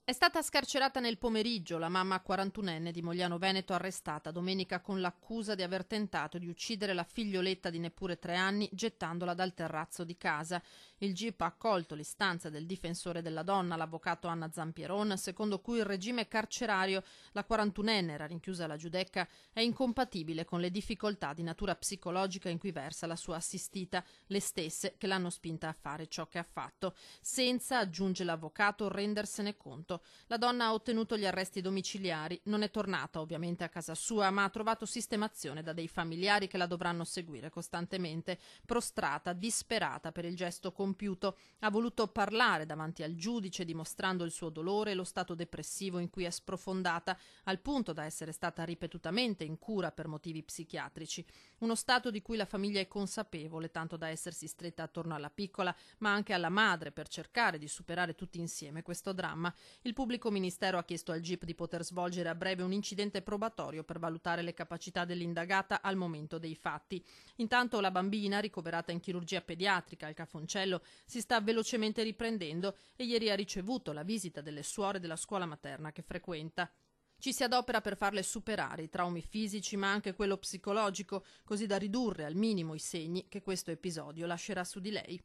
È stata scarcerata nel pomeriggio la mamma 41enne di Mogliano Veneto, arrestata domenica con l'accusa di aver tentato di uccidere la figlioletta di neppure 3 anni gettandola dal terrazzo di casa. Il GIP ha accolto l'istanza del difensore della donna, l'avvocato Anna Zampieron, secondo cui il regime carcerario la 41enne era rinchiusa alla Giudecca è incompatibile con le difficoltà di natura psicologica in cui versa la sua assistita, le stesse che l'hanno spinta a fare ciò che ha fatto, senza, aggiunge l'avvocato, rendersene conto. La donna ha ottenuto gli arresti domiciliari, non è tornata ovviamente a casa sua, ma ha trovato sistemazione da dei familiari che la dovranno seguire costantemente. Prostrata, disperata per il gesto compiuto, ha voluto parlare davanti al giudice dimostrando il suo dolore e lo stato depressivo in cui è sprofondata, al punto da essere stata ripetutamente in cura per motivi psichiatrici. Uno stato di cui la famiglia è consapevole, tanto da essersi stretta attorno alla piccola, ma anche alla madre, per cercare di superare tutti insieme questo dramma. Il pubblico ministero ha chiesto al GIP di poter svolgere a breve un incidente probatorio per valutare le capacità dell'indagata al momento dei fatti. Intanto la bambina, ricoverata in chirurgia pediatrica al Cafoncello, si sta velocemente riprendendo e ieri ha ricevuto la visita delle suore della scuola materna che frequenta. Ci si adopera per farle superare i traumi fisici ma anche quello psicologico, così da ridurre al minimo i segni che questo episodio lascerà su di lei.